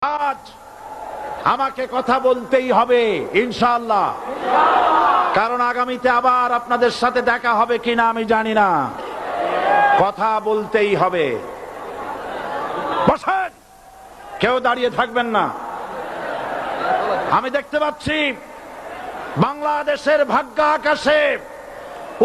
আজ আমাকে কথা বলতেই হবে ইনশাআল্লাহ, কারণ আগামীতে আবার আপনাদের সাথে দেখা হবে কিনা আমি জানি না। কথা বলতেই হবে। বসেন, কেউ দাঁড়িয়ে থাকবেন না। আমি দেখতে পাচ্ছি বাংলাদেশের ভাগ্য আকাশে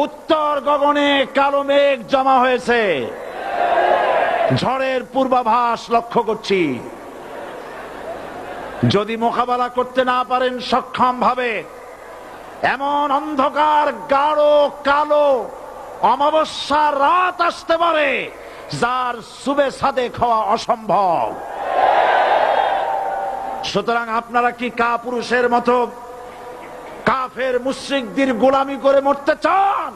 উত্তর গগনে কালো মেঘ জমা হয়েছে। ঝড়ের পূর্বাভাস লক্ষ্য করছি। যদি মোকাবেলা করতে না পারেন সক্ষম ভাবে, এমন অন্ধকার গাঢ় কালো অমাবস্যার রাত আসতে পারে যার সুবে সাদেক হওয়া অসম্ভব। সুতরাং আপনারা কি কাপুরুষের মতো কাফের মুশরিকদের গোলামি করে মরতে চান?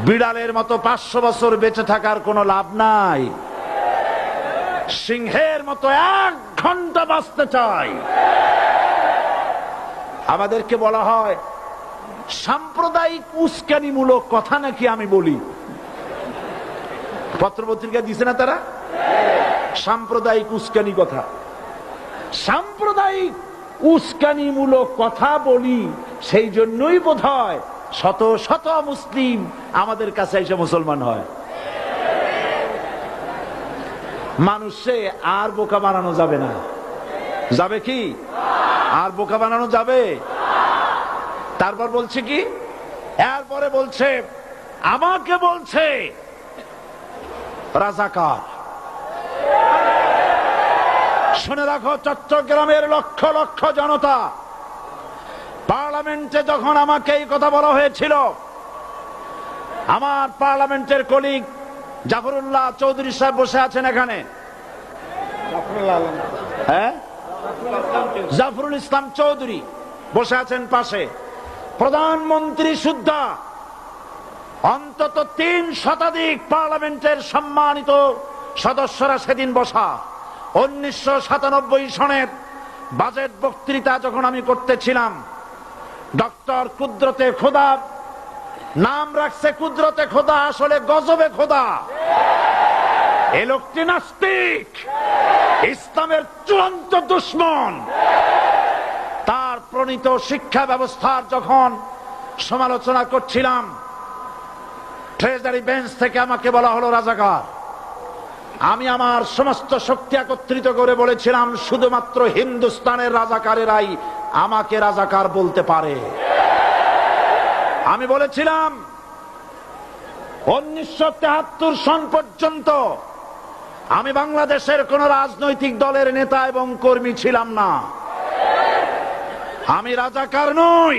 বিড়ালের মতো 500 বছর বেঁচে থাকার কোনো লাভ নাই। সিংহের মতো 1 ঘন্টা বাঁচতে চাই। আমাদেরকে বলা হয় সাম্প্রদায়িক উস্কানিমূলক কথা নাকি আমি বলি। পত্রপত্রিকা দিছে না তারা? সাম্প্রদায়িক উস্কানি কথা, সাম্প্রদায়িক উস্কানিমূলক কথা বলি। সেই জন্যই বোধহয় শত শত মুসলিম আমাদের কাছে এসে মুসলমান হয়। মানুষে আর বোকা বানানো যাবে না। যাবে কি? আর বোকা বানানো যাবে? তারপর বলছে কি? এরপরে বলছে আমাকে বলছে রাজাকার। শুনে রাখো চট্টগ্রামের লক্ষ লক্ষ জনতা, পার্লামেন্টে যখন আমাকে এই কথা বলা হয়েছিল, আমার পার্লামেন্টের কলিগ জাফরুল্লাহ চৌধুরী সাহেব বসে আছেন এখানে। হ্যাঁ, জাফরুল ইসলাম চৌধুরী বসে আছেন পাশে। প্রধানমন্ত্রী সুদ্ধা, অন্তত 3 শতাধিক পার্লামেন্টের সম্মানিত সদস্যরা সেদিন বসা। 1997 সনের বাজেট বক্তৃতা যখন আমি করতেছিলাম, ডক্টর কুদরতে খোদা, নাম রাখছে কুদরতে খোদা, আসলে গজবে খোদা। এই লোকটি নাস্তিক, ইসলামের চূড়ান্ত দুশমন। তার প্রণীত শিক্ষা ব্যবস্থার যখন সমালোচনা করছিলাম, ট্রেজারি বেঞ্চ থেকে আমাকে বলা হলো রাজাকার। আমি আমার সমস্ত শক্তি একত্রিত করে বলেছিলাম শুধুমাত্র হিন্দুস্তানের রাজাকারেরাই আমাকে রাজাকার বলতে পারে। আমি বলেছিলাম 1973 সন পর্যন্ত আমি বাংলাদেশের কোন রাজনৈতিক দলের নেতা এবং কর্মী ছিলাম না। আমি রাজাকার নই।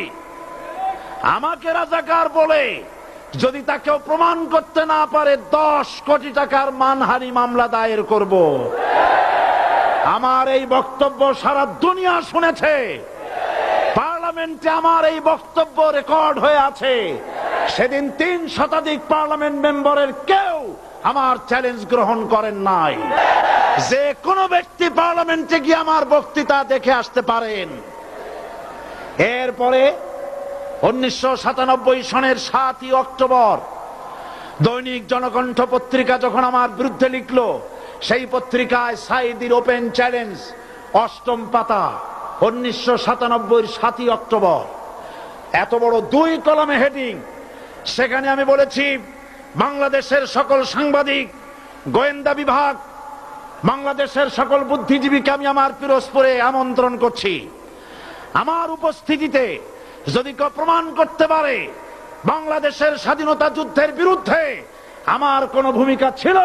আমাকে রাজাকার বলে যদি তাকেও প্রমাণ করতে না পারে 10 কোটি টাকার মানহানি মামলা দায়ের করব। আমার এই বক্তব্য সারা দুনিয়া শুনেছে। পার্লামেন্টে আমার এই বক্তব্য রেকর্ড হয়ে আছে। সেদিন 3 শতাধিক পার্লামেন্ট মেম্বারের কেউ আমার চ্যালেঞ্জ গ্রহণ করেন নাই। যে কোনো ব্যক্তি পার্লামেন্টে গিয়ে আমার বক্তৃতা দেখে আসতে পারেন। এরপরে 1997 সনের 7ই অক্টোবর দৈনিক জনকণ্ঠ পত্রিকা যখন আমার বিরুদ্ধে লিখলো, সেই পত্রিকায় সাইদির ওপেন চ্যালেঞ্জ 8ম পাতা, 1997 7ই অক্টোবর, এত বড় 2 কলামে হেডিং। সেখানে আমি বলেছি বাংলাদেশের সকল সাংবাদিক, গোয়েন্দা বিভাগ, বাংলাদেশের সকল বুদ্ধিজীবীকে আমি আমার পিরোজপুরে আমন্ত্রণ করছি। আমার উপস্থিতিতে যদি কেউ প্রমাণ করতে পারে বাংলাদেশের স্বাধীনতা যুদ্ধের বিরুদ্ধে আমার কোনো ভূমিকা ছিল,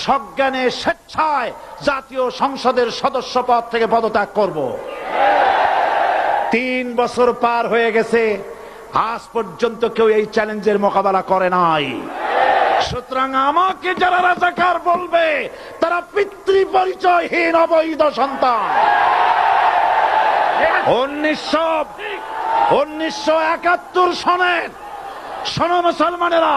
সজ্ঞানে স্বেচ্ছায় জাতীয় সংসদের সদস্য পদ থেকে পদত্যাগ করব। 3 বছর পার হয়ে গেছে, আজ পর্যন্ত কেউ এই চ্যালেঞ্জের মোকাবেলা করে নাই। সুতরাং আমাকে যারা রাজাকার বলবে তারা পিতৃ পরিচয়হীন অবৈধ সন্তান। 1971 সনের, শোনো মুসলমানেরা,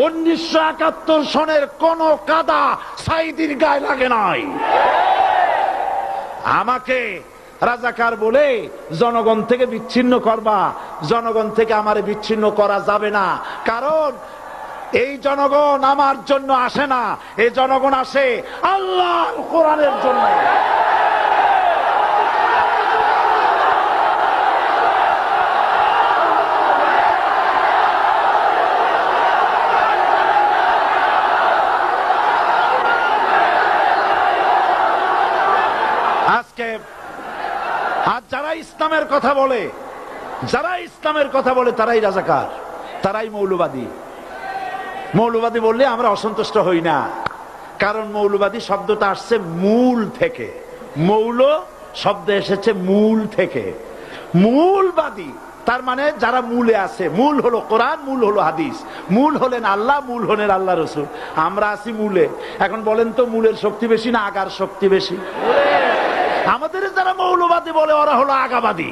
1971 সনের কোন কাদা সাইদির গায়ে লাগে নাই। আমাকে রাজাকার বলে জনগণ থেকে বিচ্ছিন্ন করবা। জনগণ থেকে আমারে বিচ্ছিন্ন করা যাবে না, কারণ এই জনগণ আমার জন্য আসে না, এই জনগণ আসে আল্লাহর কোরআনের জন্য। আজকে আর যারা ইসলামের কথা বলে, তারাই রাজাকার, তারাই মৌলবাদী। মৌলবাদী বললে আমরা অসন্তুষ্ট হই না, কারণ মৌলবাদী শব্দটা আসছে মূল থেকে। মৌল শব্দ এসেছে মূল থেকে। মূলবাদী তার মানে যারা মূলে আছে। মূল হলো কোরআন, মূল হলো হাদিস, মূল হলেন আল্লাহ, মূল হলেন আল্লাহ রসুল। আমরা আছি মূলে। এখন বলেন তো মূলের শক্তি বেশি না আগার শক্তি বেশি? আমাদের যারা মৌলবাদী বলে ওরা হলো আগাবাদী।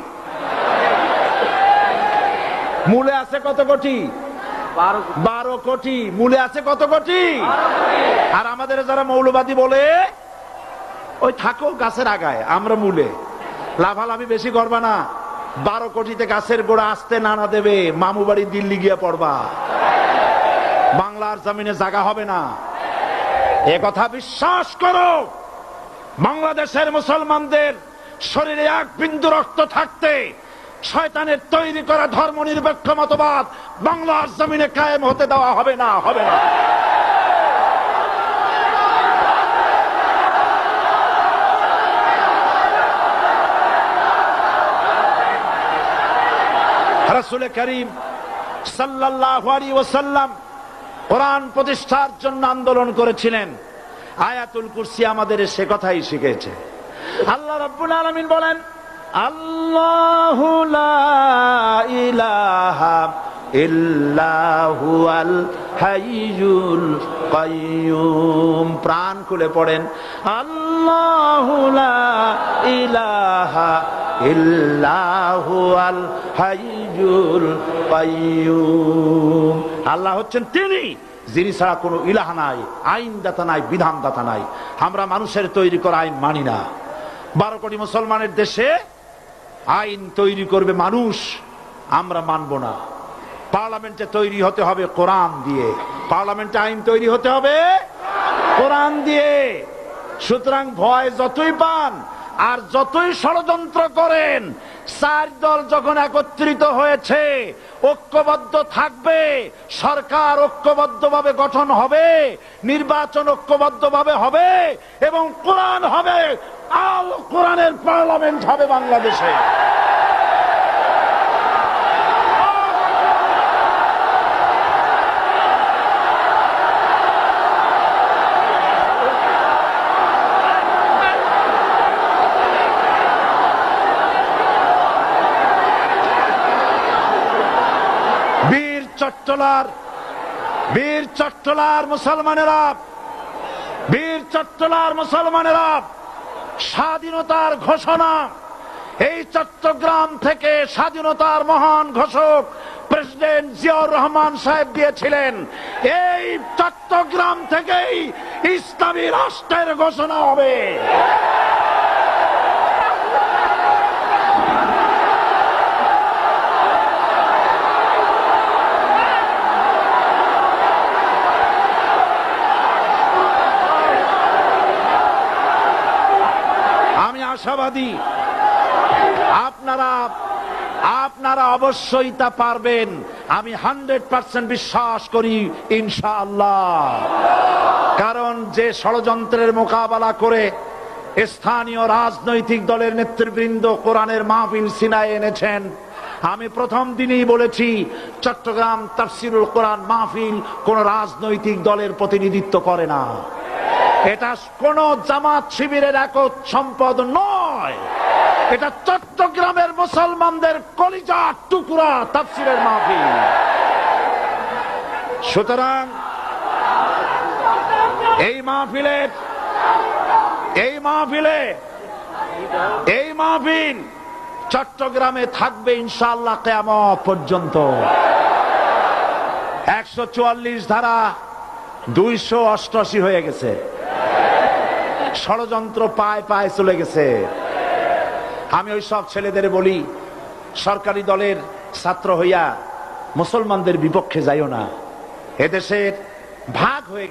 মূলে আছে কত কোটি? 12 কোটি। মূলে আছে কত কোটি? আর আমাদের যারা মৌলবাদী বলে ওই থাকো গাছের আগায়, আমরা মূলে। লাভালাভি বেশি করবা না, 12 কোটিতে গাছের গোড়া আসতে নানা দেবে, মামু বাড়ি দিল্লি গিয়ে পড়বা, বাংলার জমিনে জায়গা হবে না। এ কথা বিশ্বাস করো। বাংলাদেশের মুসলমানদের শরীরে এক বিন্দু রক্ত থাকতে শয়তানের তৈরি করা ধর্ম নিরপেক্ষ মতবাদ বাংলার জমিনে কায়েম হতে দেওয়া হবে না, হবে না। রাসূল করিম সাল্লাল্লাহু আলাইহি ওয়াসাল্লাম কোরআন প্রতিষ্ঠার জন্য আন্দোলন করেছিলেন। আয়াতুল কুরসি আমাদের সে কথাই শিখেছে। আল্লাহ রাব্বুল আলামিন বলেন, আল্লাহু লা ইলাহা ইল্লা হুয়াল হাইয়ুল কাইয়্যুম। প্রাণ খুলে পড়েন, আল্লাহু লা ইলাহা ইল্লা হুয়াল হাইয়ুল কাইয়্যুম। আল্লাহ হচ্ছেন তিনি, যিনি ছাড়া কোনো ইলাহ নাই, আইনদাতা নাই, বিধানদাতা নাই। আমরা মানুষের তৈরি করা আইন মানি না। 12 কোটি মুসলমানের দেশে আইন তৈরি করবে মানুষ, আমরা মানব না। পার্লামেন্টে তৈরি হতে হবে কোরআন দিয়ে, পার্লামেন্টে আইন তৈরি হতে হবে কোরআন দিয়ে। সুতরাং ভয় যতই পান আর যতই ষড়যন্ত্র করেন, 4 দল যখন একত্রিত হয়েছে, ঐক্যবদ্ধ থাকবে, সরকার ঐক্যবদ্ধভাবে গঠন হবে, নির্বাচন ঐক্যবদ্ধভাবে হবে এবং কোরআন হবে, আল কোরআনের পার্লামেন্ট হবে বাংলাদেশে। বীর চট্টলার মুসলমানেরা স্বাধীনতার ঘোষণা এই চট্টগ্রাম থেকে স্বাধীনতার মহান ঘোষক প্রেসিডেন্ট জিয়াউর রহমান সাহেব দিয়েছিলেন। এই চট্টগ্রাম থেকেই ইসলামী রাষ্ট্রের ঘোষণা হবে। আশাবাদী আপনারা অবশ্যই তা পারবেন। আমি 100% বিশ্বাস করি ইনশাআল্লাহ। কারণ যে ষড়যন্ত্রের মোকাবেলা করে স্থানীয় রাজনৈতিক দলের নেতৃবৃন্দ কোরআনের মাহফিল সিনায় এনেছেন, আমি প্রথম দিনেই বলেছি চট্টগ্রাম তাফসিরুল কোরআন মাহফিল কোন রাজনৈতিক দলের প্রতিনিধিত্ব করে না। এটা কোন জামাত শিবিরের একক সম্পদ নয়, এটা চট্টগ্রামের মুসলমানদের কলিজার টুকরা তাফসিরের মাহফিল। সুতরাং এই মাহফিল চট্টগ্রামে থাকবে ইনশাআল্লাহ কিয়ামত পর্যন্ত। 144 ধারা 288 হয়ে গেছে, ষড়যন্ত্র পায় পায় চলে গেছে। আমি ওই সব ছেলেদের বলি, সরকারি দলের ছাত্র হইয়া মুসলমানদের বিপক্ষে যাইও না। এদেশের ভাগ হয়ে